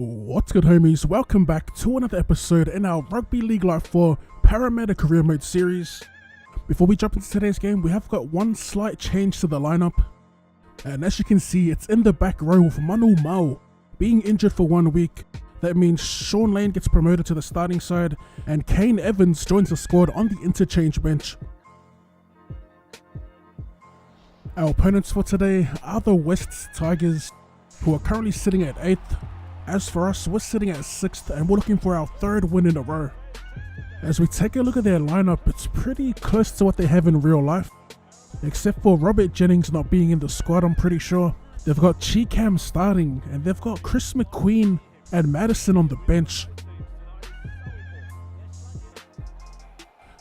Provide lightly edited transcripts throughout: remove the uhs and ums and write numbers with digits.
What's good, homies? Welcome back to another episode in our Rugby League Life 4 Parramatta Career Mode series. Before we jump into today's game, we have got one slight change to the lineup. And as you can see, it's in the back row with Manu Mao being injured for 1 week. That means Sean Lane gets promoted to the starting side and Kane Evans joins the squad on the interchange bench. Our opponents for today are the West Tigers, who are currently sitting at 8th. As for us, we're sitting at 6th and we're looking for our 3rd win in a row. As we take a look at their lineup, it's pretty close to what they have in real life. Except for Robert Jennings not being in the squad, I'm pretty sure. They've got Chicam starting and they've got Chris McQueen and Madison on the bench.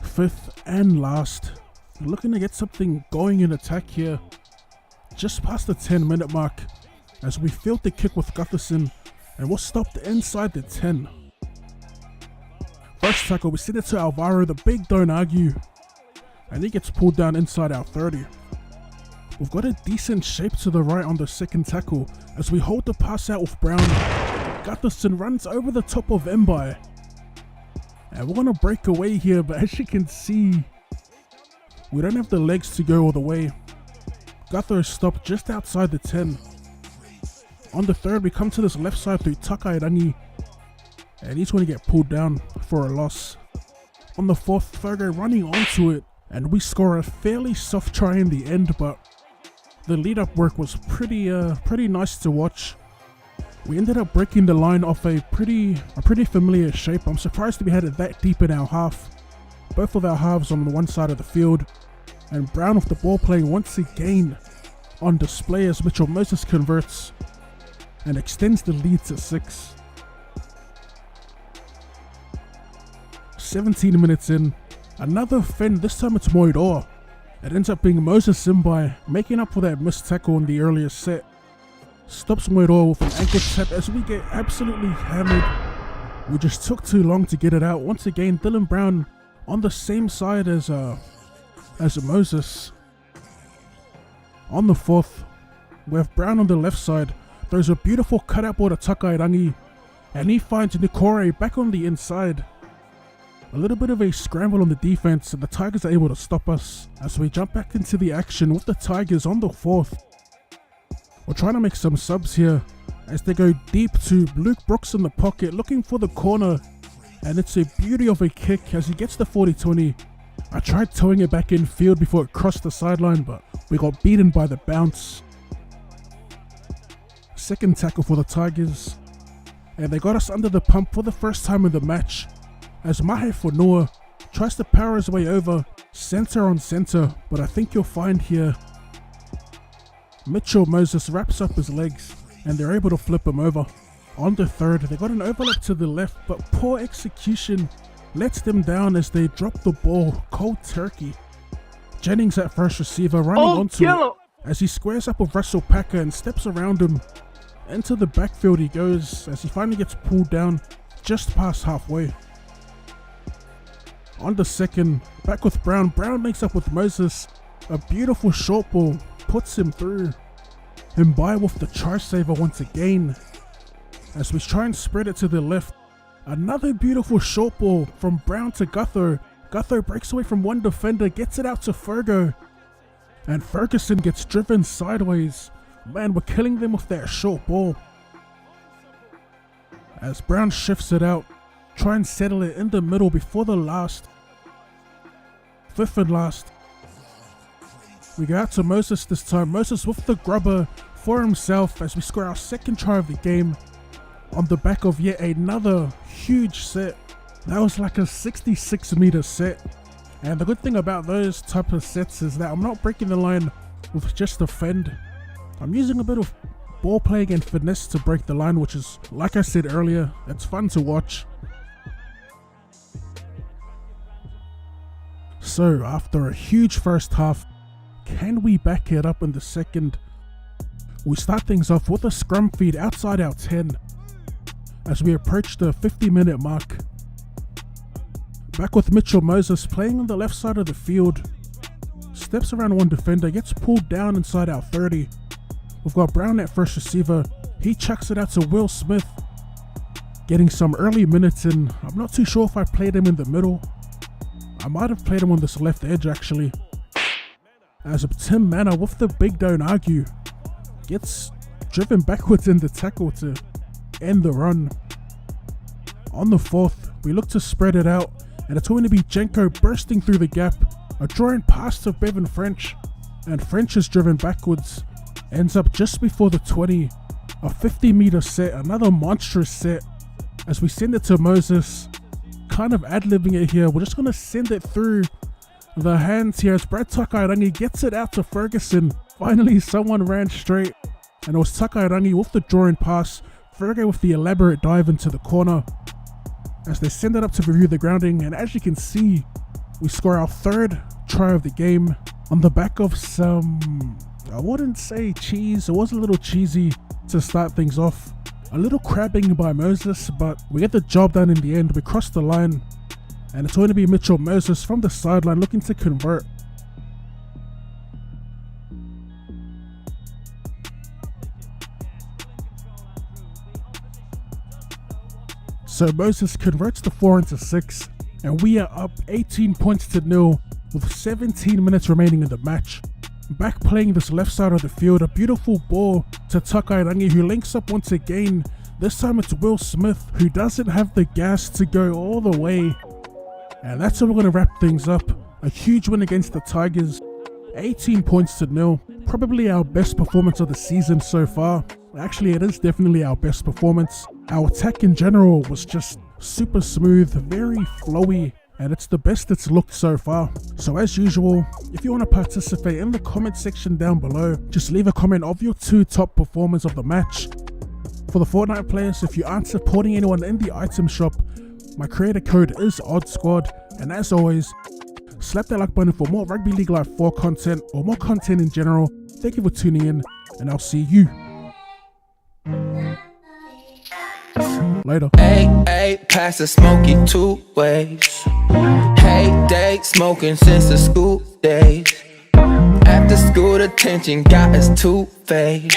5th and last. Looking to get something going in attack here. Just past the 10-minute mark as we field the kick with Gutherson. And we're stopped inside the 10. First tackle, we send it to Alvaro, the big don't argue. And he gets pulled down inside our 30. We've got a decent shape to the right on the second tackle as we hold the pass out with Brown. Gutherson runs over the top of Mbai. And we're going to break away here, but as you can see, we don't have the legs to go all the way. Guther is stopped just outside the 10. On the 3rd, we come to this left side through Takairangi, and he's going to get pulled down for a loss. On the 4th, Fergo running onto it, and we score a fairly soft try in the end, but the lead-up work was pretty nice to watch. We ended up breaking the line off a pretty familiar shape. I'm surprised we had it that deep in our half. Both of our halves on the one side of the field, and Brown with the ball playing once again on display as Mitchell Moses converts and extends the lead to 6. 17 minutes in, another fend, this time it's Moidor. It ends up being Moses Simbai making up for that missed tackle in the earlier set. Stops Moidor with an ankle tap as we get absolutely hammered. We just took too long to get it out. Once again, Dylan Brown on the same side as Moses. On the 4th, we have Brown on the left side. There's a beautiful cutout ball to Takairangi, and he finds Nikore back on the inside. A little bit of a scramble on the defense, and the Tigers are able to stop us as we jump back into the action with the Tigers on the 4th. We're trying to make some subs here as they go deep to Luke Brooks in the pocket looking for the corner, and it's a beauty of a kick as he gets the 40-20. I tried towing it back in field before it crossed the sideline, but we got beaten by the bounce. Second tackle for the Tigers, and they got us under the pump for the first time in the match as Mahe Fonua tries to power his way over center on center, but I think you'll find here Mitchell Moses wraps up his legs and they're able to flip him over. On the 3rd, they got an overlap to the left, but poor execution lets them down as they drop the ball cold turkey. Jennings at first receiver running onto it as he squares up with Russell Packer and steps around him. Into the backfield he goes as he finally gets pulled down just past halfway. On the 2nd, back with Brown. Brown makes up with Moses. A beautiful short ball puts him through. And by with the charge saver once again as we try and spread it to the left. Another beautiful short ball from Brown to Gutho. Gutho breaks away from one defender, gets it out to Fergo. And Ferguson gets driven sideways. Man, we're killing them with that short ball. As Brown shifts it out, try and settle it in the middle before the last. 5th and last. We go out to Moses this time. Moses with the grubber for himself as we score our 2nd try of the game on the back of yet another huge set. That was like a 66-meter set. And the good thing about those type of sets is that I'm not breaking the line with just a fend. I'm using a bit of ball playing and finesse to break the line, which is, like I said earlier, it's fun to watch. So after a huge first half, can we back it up in the second? We start things off with a scrum feed outside our 10 as we approach the 50-minute mark. Back with Mitchell Moses playing on the left side of the field. Steps around one defender, gets pulled down inside our 30. We've got Brown at first receiver. He chucks it out to Will Smith. getting some early minutes in. I'm not too sure if I played him in the middle. I might have played him on this left edge actually. As Tim Manor with the big don't argue gets driven backwards in the tackle to end the run. On the fourth, we look to spread it out, and it's going to be Jenko bursting through the gap, a drawing pass to Bevan French, and French is driven backwards, ends up just before the 20, a 50-meter set, another monstrous set, as we send it to Moses, kind of ad-libbing it here. We're just going to send it through the hands here as Brad Takairangi gets it out to Ferguson. Finally, someone ran straight, and it was Takairangi with the drawing pass, Fergie with the elaborate dive into the corner, as they send it up to review the grounding, and as you can see, we score our third try of the game on the back of some, I wouldn't say cheese, it was a little cheesy to start things off. A little crabbing by Moses, but we get the job done in the end. We cross the line, and it's going to be Mitchell Moses from the sideline looking to convert. So Moses converts the 4 into 6, and we are up 18 points to 0 with 17 minutes remaining in the match. Back playing this left side of the field, a beautiful ball to Takairangi, who links up once again. This time it's Will Smith who doesn't have the gas to go all the way. And that's how we're going to wrap things up. A huge win against the Tigers, 18 points to 0. Probably our best performance of the season so far. Actually, it is definitely our best performance. Our attack in general was just super smooth, very flowy, and it's the best it's looked so far. So as usual, if you want to participate in the comment section down below, just leave a comment of your 2 top performers of the match. For the Fortnite players, if you aren't supporting anyone in the item shop, my creator code is OddSquad, and as always, slap that like button for more Rugby League Live 4 content or more content in general. Thank you for tuning in, and I'll see you later. Hey, pass the smoky 2 ways. Hey, day smoking since the school days. After school detention got us 2-faced.